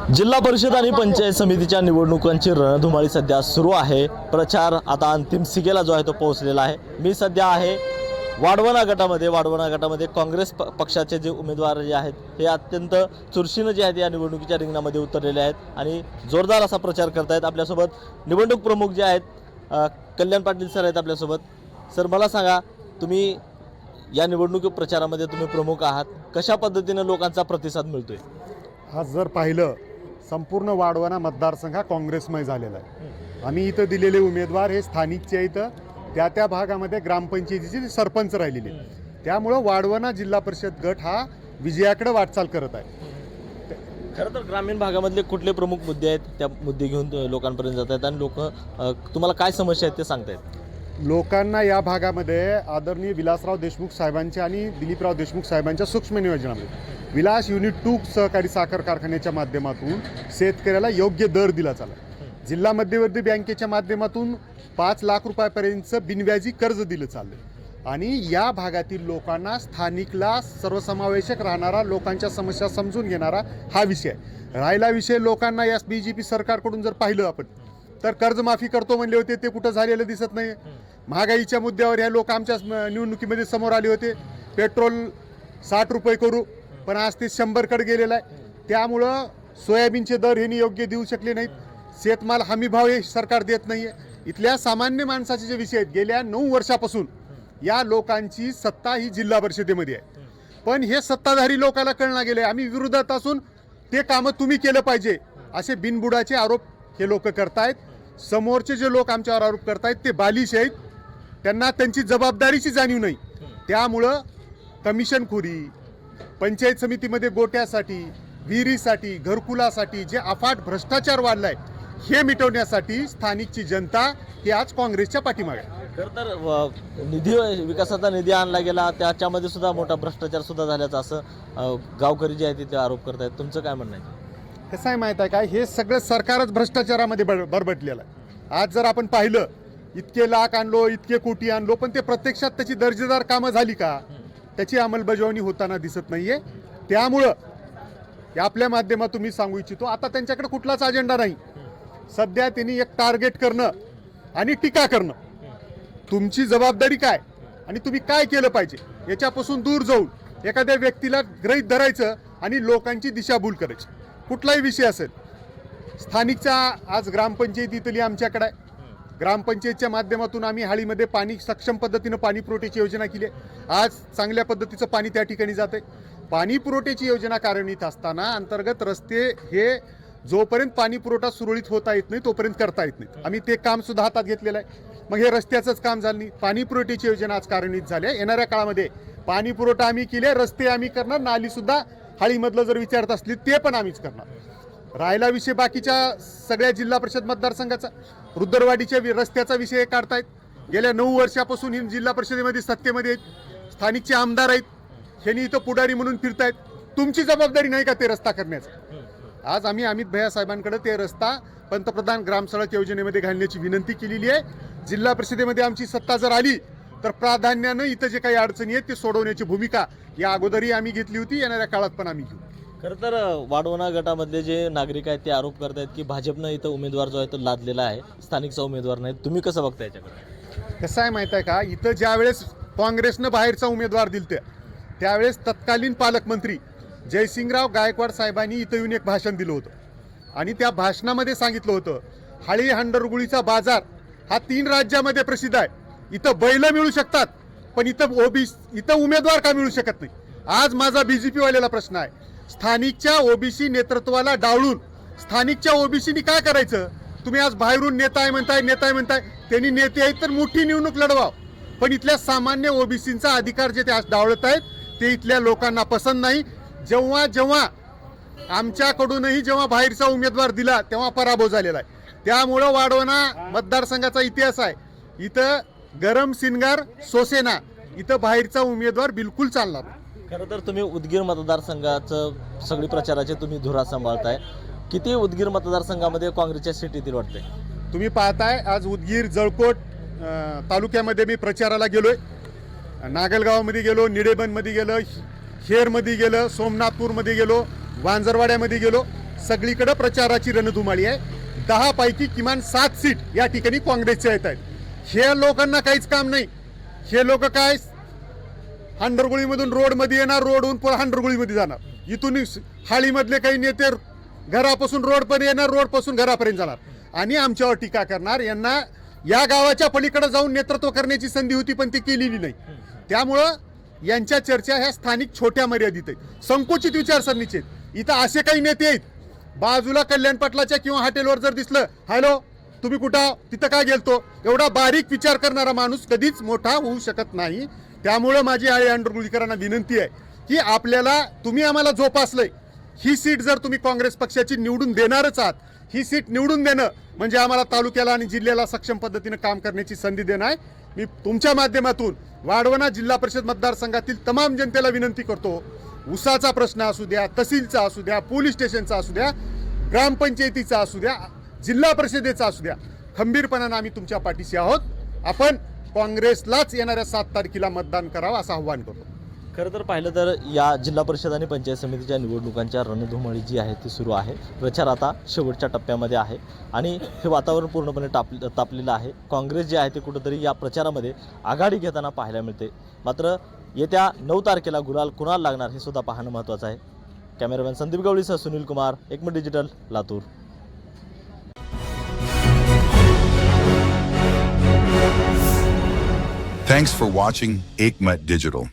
जिल्हा परिषद आणि पंचायत समितीच्या निवडणुकांची रणधुमाळी सध्या सुरू आहे। प्रचार आता अंतिम सिगेला जो आहे तो पोहोचलेला आहे। मी सध्या आहे वाढवणा गटामध्ये काँग्रेस पक्षाचे जे उमेदवार जे आहेत हे अत्यंत चुरशीनं जे आहेत या निवडणुकीच्या रिंगणामध्ये उतरलेले आहेत आणि जोरदार असा प्रचार करतायत। आपल्यासोबत निवडणूक प्रमुख जे आहेत कल्याण पाटील सर आहेत आपल्यासोबत। सर, मला सांगा, तुम्ही या निवडणूक प्रचारामध्ये तुम्ही प्रमुख आहात, कशा पद्धतीने लोकांचा प्रतिसाद मिळतोय? आज जर पाहिलं, संपूर्ण वाढवणा मतदारसंघ हा काँग्रेसमय झालेला आहे। आम्ही इथं दिलेले उमेदवार हे स्थानिकचे इथं त्या भागामध्ये ग्रामपंचायतीचे सरपंच राहिलेले, त्यामुळं वाढवणा जिल्हा परिषद गट हा विजयाकडे वाटचाल करत आहे। खरं तर ग्रामीण भागामधले कुठले प्रमुख मुद्दे आहेत, त्या मुद्दे घेऊन लोकांपर्यंत जात आहेत आणि लोक तुम्हाला काय समस्या आहेत ते सांगतायत? लोकांना या भागामध्ये आदरणीय विलासराव देशमुख साहेबांच्या आणि दिलीपराव देशमुख साहेबांच्या सूक्ष्म नियोजनामध्ये विलास युनिट 2 सहकारी साखर कारखान्याच्या माध्यमातून शेतकऱ्याला योग्य दर दिला चालला। जिल्हा मध्यवर्ती बँकेच्या माध्यमातून 5 लाख रुपयापर्यंतचं बिनव्याजी कर्ज दिलं चाललं आणि या भागातील लोकांना स्थानिकला सर्वसमावेशक राहणारा, लोकांच्या समस्या समजून घेणारा हा विषय राहिला। विषय लोकांना या BJP सरकारकडून जर पाहिलं आपण तर कर्जमाफी करतो म्हणले होते, ते कुठं झालेलं दिसत नाही। महागाईच्या मुद्द्यावर ह्या लोक आमच्या निवडणुकीमध्ये समोर आले होते, पेट्रोल 60 रुपये करू, पण आज ते 100 कडे गेलेलं आहे। त्यामुळं सोयाबीनचे दर हे योग्य देऊ शकले नाहीत, शेतमाल हमी भाव हे सरकार देत नाही आहे। इथल्या सामान्य माणसाचे जे विषय आहेत, गेल्या 9 वर्षापासून या लोकांची सत्ता ही जिल्हा परिषदेमध्ये आहे, पण हे सत्ताधारी लोकांना कळना गेले, आम्ही विरोधात असून ते कामं तुम्ही केलं पाहिजे असे बिनबुडाचे आरोप हे लोक करतायत। समोरचे जे लोक आमच्यावर आरोप करतायत ते बालिश आहेत, त्यांना त्यांची जबाबदारीची जाणीव नाही। त्यामुळं कमिशनखोरी, पंचायत समितीमध्ये गोट्यासाठी, विहिरीसाठी, घरकुलासाठी जे अफाट भ्रष्टाचार वाढलाय हे मिटवण्यासाठी स्थानिकची जनता ही आज काँग्रेसच्या पाठीमागे आहे। खरं तर निधी, विकासाचा निधी आणला गेला, त्याच्यामध्ये सुद्धा मोठा भ्रष्टाचार सुद्धा झाल्याचा असं गावकरी जे आहेत ते आरोप करतायत। तुमचं काय म्हणणं आहे? कसं आहे माहीत आहे काय, हे सगळं सरकारच भ्रष्टाचारामध्ये बरबटलेलं आहे। आज जर आपण पाहिलं, इतके लाख आणलो, इतके कोटी आणलो, पण ते प्रत्यक्षात त्याची दर्जेदार कामं झाली का, त्याची अंमलबजावणी होताना दिसत नाहीये। त्यामुळं आपल्या माध्यमातून मी सांगू इच्छितो, आता त्यांच्याकडे कुठलाच अजेंडा नाही। सध्या त्यांनी एक टार्गेट करणं आणि टीका करणं, तुमची जबाबदारी काय आणि तुम्ही काय केलं पाहिजे याच्यापासून दूर जाऊन एखाद्या व्यक्तीला गृहीत धरायचं आणि लोकांची दिशाभूल करायची। कुठलाही विषय असेल, स्थानिकचा आज ग्रामपंचायतीतली आमच्याकडे आहे, ग्रामपंचायतच्या माध्यमातून आम्ही हाळीमध्ये पाणी सक्षम पद्धतीनं पाणी पुरवठ्याची योजना केली आहे। आज चांगल्या पद्धतीचं पाणी त्या ठिकाणी जात आहे। पाणी पुरवठ्याची योजना कार्यान्वित असताना अंतर्गत रस्ते हे जोपर्यंत पाणी पुरवठा सुरळीत होता येत नाही तोपर्यंत करता येत नाही। आम्ही ते काम सुद्धा हातात घेतलेलं आहे। मग हे रस्त्याचंच काम झालं नाही, पाणी पुरवठ्याची योजना आज कार्यान्वित झाली आहे। येणाऱ्या काळामध्ये पाणी पुरवठा आम्ही केले, रस्ते आम्ही करणार, नाली सुद्धा हाळीमधलं जर विचारत असली ते पण आम्हीच करणार। राहिला विषय बाकीच्या सगळ्या जिल्हा परिषद मतदारसंघाचा, रुद्रवाडीच्या रस्त्याचा विषय काढतायत। गेल्या 9 वर्षापासून ही जिल्हा परिषदेमध्ये सत्तेमध्ये आहेत, स्थानिकचे आमदार आहेत, ह्यांनी इथं पुढारी म्हणून फिरतायत। तुमची जबाबदारी नाही का ते रस्ता करण्याचं? आज आम्ही अमित भैया साहेबांकडे ते रस्ता पंतप्रधान ग्रामसडक योजनेमध्ये घालण्याची विनंती केलेली आहे। जिल्हा परिषदेमध्ये आमची सत्ता जर आली तर प्राधान्यानं इथं जे काही अडचणी आहेत ते सोडवण्याची भूमिका या अगोदरही आम्ही घेतली होती, येणाऱ्या काळात पण आम्ही घेऊ। खरं तर वाढवणा गटामधले जे नागरिक आहेत ते आरोप करतायत की भाजपनं इथं उमेदवार जो आहे तो लादलेला आहे, स्थानिकचा उमेदवार नाही। तुम्ही कसं बघता याच्याकडे? कसं आहे माहीत आहे का, इथं ज्यावेळेस काँग्रेसनं बाहेरचा उमेदवार दिलते त्यावेळेस तत्कालीन पालकमंत्री जयसिंगराव गायकवाड साहेबांनी इथं येऊन एक भाषण दिलं होतं आणि त्या भाषणामध्ये सांगितलं होतं, हाळी हंडरगुळीचा बाजार हा 3 राज्यामध्ये प्रसिद्ध आहे, इथं बैल मिळू शकतात पण इथं उमेदवार का मिळू शकत नाही? आज माझा BJP वालेला प्रश्न आहे, स्थानिकच्या OBC नेतृत्वाला डावळून स्थानिकच्या OBCनी काय करायचं? तुम्ही आज बाहेरून नेता आहे म्हणताय, त्यांनी नेते आहेत तर मोठी निवडणूक लढवाव, पण इथल्या सामान्य OBCंचा अधिकार जे ते आज डावळत आहेत ते इथल्या लोकांना पसंत नाही। जेव्हा आमच्याकडूनही जेव्हा बाहेरचा उमेदवार दिला तेव्हा पराभव झालेला आहे। त्यामुळं वाढवणा मतदारसंघाचा इतिहास आहे, इथं गरम सिनगार सोसेना, इथं बाहेरचा उमेदवार बिलकुल चालणार नाही। खरं तर तुम्ही उदगीर मतदारसंघाचं सगळी प्रचाराची तुम्ही धुरा सांभाळताय, किती उदगीर मतदारसंघामध्ये काँग्रेसच्या सीट येतील वाटते? तुम्ही पाहताय आज उदगीर जळकोट तालुक्यामध्ये मी प्रचाराला गेलोय, नागलगावमध्ये गेलो, निडेबनमध्ये गेलो, खेरमध्ये गेलो, सोमनाथपूरमध्ये गेलो, वांजरवाड्यामध्ये गेलो, सगळीकडे प्रचाराची रणधुमाळी आहे. 10 पैकी किमान 7 सीट या ठिकाणी काँग्रेसच्या येत आहेत. हे लोकांना काहीच काम नाही. हे लोक काय हांडरगुळीमधून रोडमध्ये येणार, रोडहून पुढे हांडरगुळीमध्ये जाणार. इथून हाळीमधले काही नेते घरापासून रोडपर्यंत येणार, रोडपासून घरापर्यंत जाणार आणि आमच्यावर टीका करणार. यांना या गावाच्या पलीकडे जाऊन नेतृत्व करण्याची संधी होती पण ती केलेली नाही. त्यामुळं यांच्या चर्चा ह्या स्थानिक छोट्या मर्यादित आहेत, संकुचित विचारसरणीचे आहेत. इथं असे काही नेते आहेत, बाजूला कल्याण पाटलाच्या किंवा हॉटेलवर जर दिसलं, हॅलो तुम्ही कुठं, तिथं काय गेलतो, एवढा बारीक विचार करणारा माणूस कधीच मोठा होऊ शकत नाही. त्यामुळं माझी आई अंडरगुळीकरांना विनंती आहे की आपल्याला, तुम्ही आम्हाला जोपासलंय, ही सीट जर तुम्ही काँग्रेस पक्षाची निवडून देणारच आहात, ही सीट निवडून देणं म्हणजे आम्हाला तालुक्याला आणि जिल्ह्याला सक्षम पद्धतीनं काम करण्याची संधी देणं आहे. मी तुमच्या माध्यमातून वाढवणा जिल्हा परिषद मतदारसंघातील तमाम जनतेला विनंती करतो, ऊसाचा प्रश्न असू द्या, तहसीलचा असू द्या, पोलीस स्टेशनचा असू द्या, ग्रामपंचायतीचा असू द्या, जिल्हा परिषदेचा असू द्या, खंबीरपणानं आम्ही तुमच्या पाठीशी आहोत. आपण काँग्रेसलाच येणाऱ्या 7 तारखेला मतदान करावं असं आव्हान करतो. खरं तर पाहिलं तर या जिल्हा परिषद आणि पंचायत समितीच्या निवडणुकांच्या रणधुमाळी जी आहे ती सुरू आहे. प्रचार आता शेवटच्या टप्प्यामध्ये आहे आणि हे वातावरण पूर्णपणे तापलेलं आहे. काँग्रेस जे आहे ते कुठंतरी या प्रचारामध्ये आघाडी घेताना पाहायला मिळते. मात्र येत्या 9 तारखेला गुलाल कुणाला लागणार हे सुद्धा पाहणं महत्त्वाचं आहे. कॅमेरामॅन संदीप गवळीसह सुनील कुमार, एकमत digital, Latur. Thanks for watching Ekmat Digital.